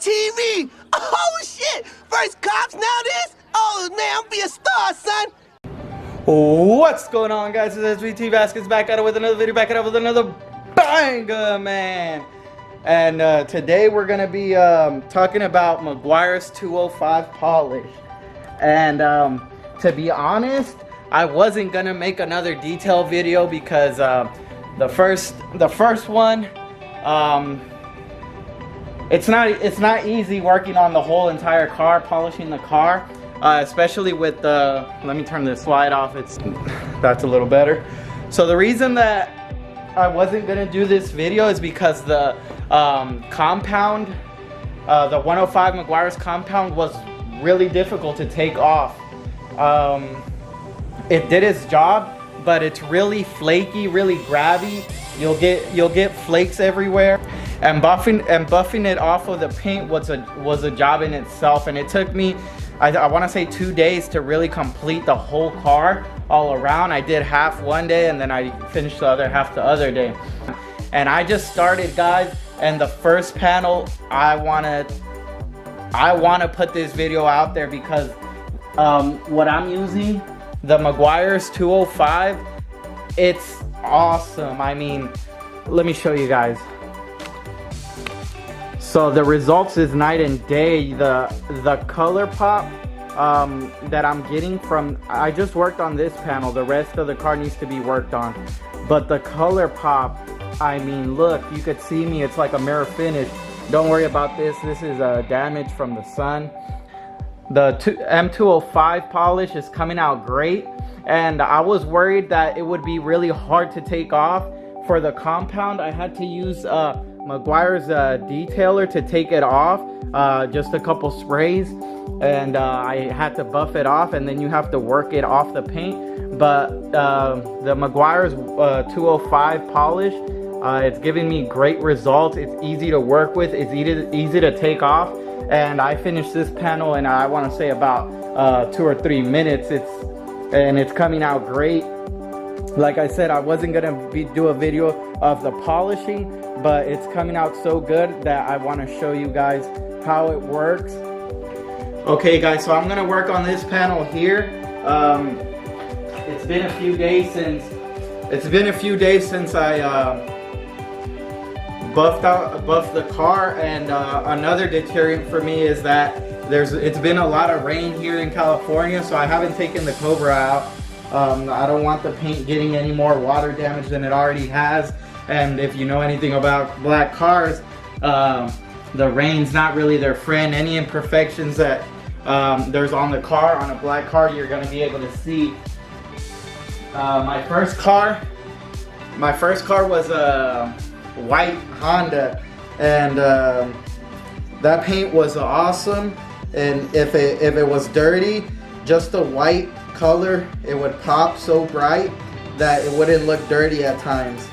TV. Oh shit! First cops, now this? Oh man, I'm be a star, son. What's going on, guys? It's SVT Vasquez back at it with another video, back at it with another banger, man. And today we're gonna be talking about Meguiar's 205 polish. And to be honest, I wasn't gonna make another detailed video because the first one, it's not easy working on the whole entire car, polishing the car, especially with the, let me turn this slide off, that's a little better. So the reason that I wasn't gonna do this video is because the compound, the 105 Meguiar's compound was really difficult to take off. It did its job, but it's really flaky, really grabby. You'll get flakes everywhere, and buffing it off of the paint was a job in itself. And it took me, I want to say 2 days to really complete the whole car all around. I did half one day and then I finished the other half the other day. And I just started, guys. And the first panel, I wanna put this video out there because what I'm using, the Meguiar's 205, it's awesome. I mean, let me show you guys. So the results is night and day. The color pop that I'm getting from, I just worked on this panel. The rest of the car needs to be worked on. But the color pop, I mean, look, you could see me. It's like a mirror finish. Don't worry about this. This is damage from the sun. The M205 polish is coming out great. And I was worried that it would be really hard to take off. For the compound, I had to use Meguiar's detailer to take it off. Just a couple sprays. And I had to buff it off, and then you have to work it off the paint. But the Meguiar's 205 polish, it's giving me great results. It's easy to work with. It's easy to take off. And I finished this panel in, I want to say, about 2 or 3 minutes. It's coming out great. Like I said, I wasn't gonna do a video of the polishing, but it's coming out so good that I want to show you guys how it works. Okay, guys, so I'm gonna work on this panel here. It's been a few days since I buffed the car, and another deterrent for me is that it's been a lot of rain here in California, so I haven't taken the Cobra out. I don't want the paint getting any more water damage than it already has. And if you know anything about black cars, the rain's not really their friend. Any imperfections that there's on the car, on a black car, you're gonna be able to see. My first car was a white Honda, and that paint was awesome. And if it was dirty, just the white color, it would pop so bright that it wouldn't look dirty at times.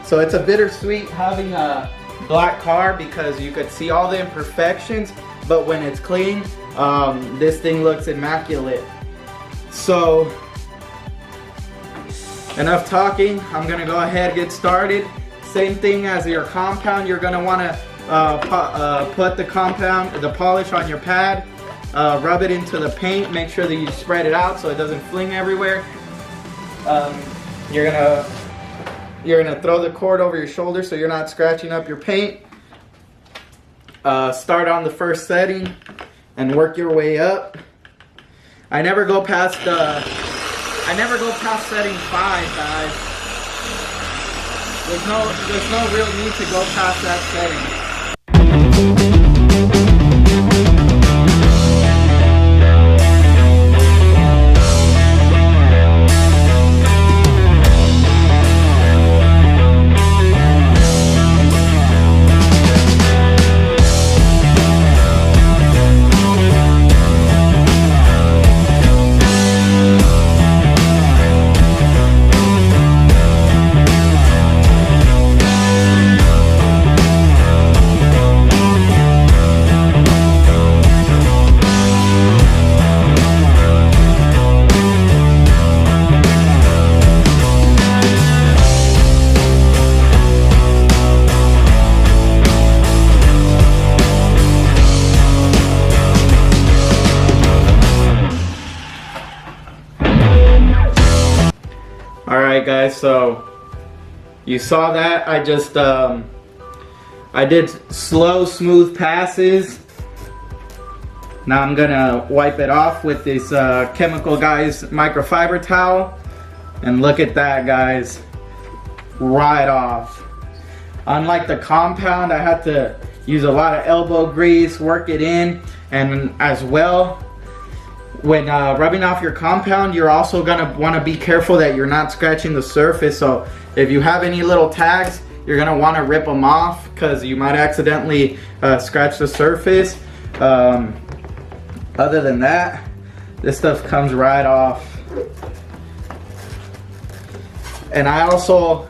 So it's a bittersweet having a black car because you could see all the imperfections, but when it's clean, this thing looks immaculate. So enough talking, I'm gonna go ahead and get started. Same thing as your compound, you're gonna wanna put the polish on your pad, rub it into the paint, make sure that you spread it out so it doesn't fling everywhere. You're gonna throw the cord over your shoulder so you're not scratching up your paint. Start on the first setting and work your way up. I never go past setting 5, guys. There's no real need to go past that setting. guys, so you saw that. I just I did slow, smooth passes. Now I'm gonna wipe it off with this Chemical Guys microfiber towel. And look at that, guys, right off. Unlike the compound, I had to use a lot of elbow grease, work it in, and as well, when rubbing off your compound, you're also gonna wanna be careful that you're not scratching the surface. So if you have any little tags, you're gonna wanna rip them off because you might accidentally scratch the surface. Other than that, this stuff comes right off. And I also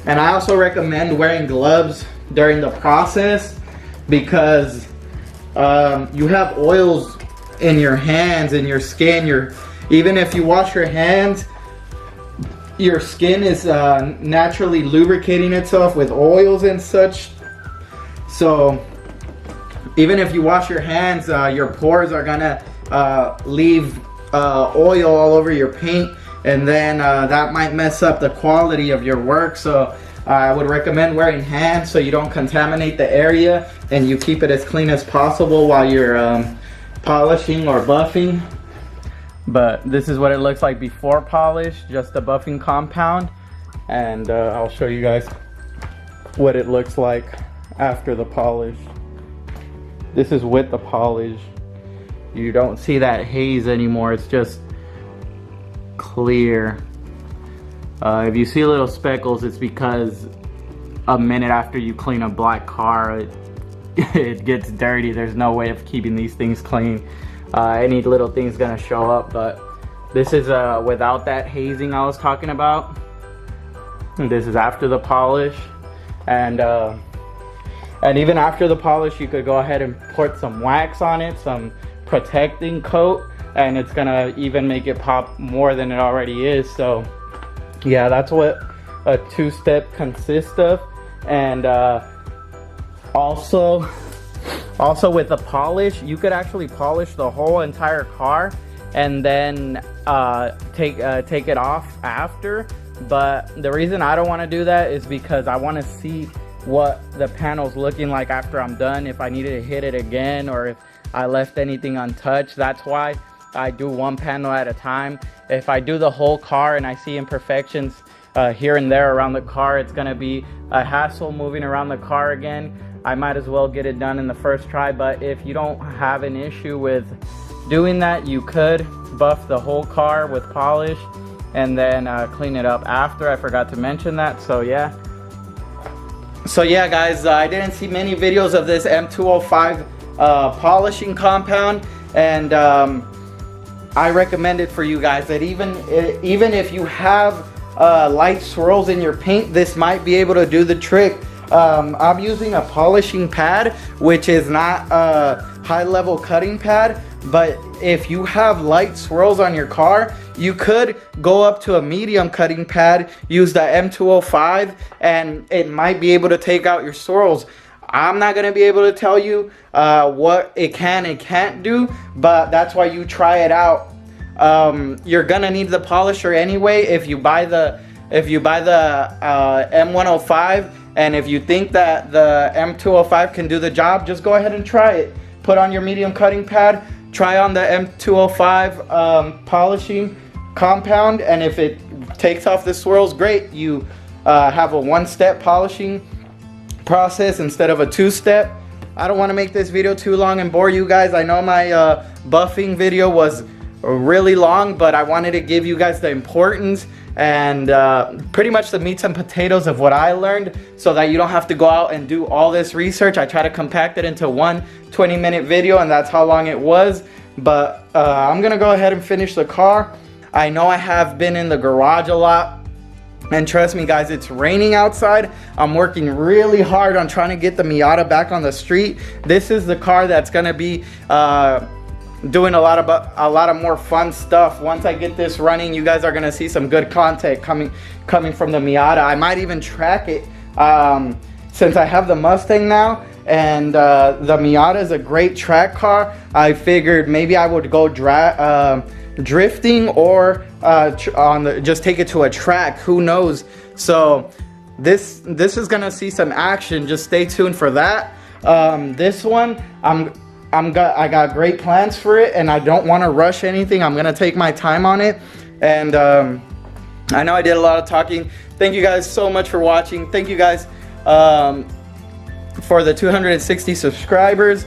recommend wearing gloves during the process because you have oils in your hands and your skin. Even if you wash your hands, your skin is naturally lubricating itself with oils and such. So even if you wash your hands, your pores are gonna leave oil all over your paint, and then that might mess up the quality of your work. So I would recommend wearing hands so you don't contaminate the area and you keep it as clean as possible while you're polishing or buffing. But this is what it looks like before polish, just the buffing compound. And I'll show you guys what it looks like after the polish. This is with the polish. You don't see that haze anymore, it's just clear. If you see little speckles, it's because a minute after you clean a black car, it gets dirty. There's no way of keeping these things clean. Any little thing's gonna show up, but this is without that hazing I was talking about. And this is after the polish, and even after the polish, you could go ahead and put some wax on it, some protecting coat, and it's gonna even make it pop more than it already is. So yeah, that's what a two-step consists of. And also with the polish, you could actually polish the whole entire car and then take it off after. But the reason I don't want to do that is because I want to see what the panel's looking like after I'm done, if I needed to hit it again or if I left anything untouched. That's why I do one panel at a time. If I do the whole car and I see imperfections here and there around the car, it's gonna be a hassle moving around the car again. I might as well get it done in the first try. But if you don't have an issue with doing that, you could buff the whole car with polish and then clean it up after. I forgot to mention that. So yeah guys, I didn't see many videos of this M205 polishing compound, and I recommend it for you guys. That even if you have light swirls in your paint, this might be able to do the trick. I'm using a polishing pad, which is not a high-level cutting pad, but if you have light swirls on your car, you could go up to a medium cutting pad, use the M205, and it might be able to take out your swirls. I'm not going to be able to tell you what it can and can't do, but that's why you try it out. You're going to need the polisher anyway if you buy the M105, and if you think that the M205 can do the job, just go ahead and try it. Put on your medium cutting pad, try on the M205 polishing compound, and if it takes off the swirls, great. You have a one-step polishing process instead of a two-step. I don't want to make this video too long and bore you guys. I know my buffing video was really long, but I wanted to give you guys the importance and pretty much the meats and potatoes of what I learned, so that you don't have to go out and do all this research. I try to compact it into one 20-minute video, and that's how long it was. But I'm gonna go ahead and finish the car. I know I have been in the garage a lot, and trust me guys, it's raining outside. I'm working really hard on trying to get the Miata back on the street. This is the car that's gonna be doing a lot of more fun stuff. Once I get this running, you guys are gonna see some good content coming from the Miata. I might even track it since I have the Mustang now, and the Miata is a great track car. I figured maybe I would go drifting or just take it to a track. Who knows? So this is gonna see some action. Just stay tuned for that. This one, I got great plans for it, and I don't want to rush anything. I'm gonna take my time on it, and I know I did a lot of talking. Thank you guys so much for watching. Thank you guys for the 260 subscribers.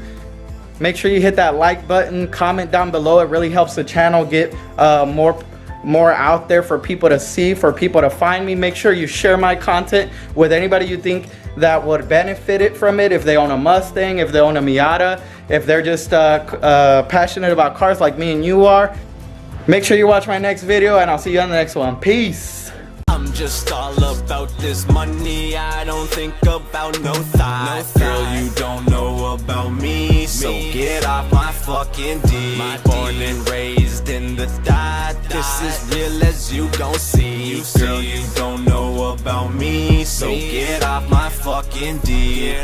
Make sure you hit that like button, comment down below. It really helps the channel get more out there for people to see, for people to find me. Make sure you share my content with anybody you think that would benefit it from it. If they own a Mustang, if they own a Miata, if they're just passionate about cars like me and you are. Make sure you watch my next video, and I'll see you on the next one. Peace. I'm just all about this money. I don't think about no thought. Girl, you don't know about me, so get off my fucking D. Born and raised in the dot. This is real as you gon' see. Girl, you don't know about me, so get off my fucking D.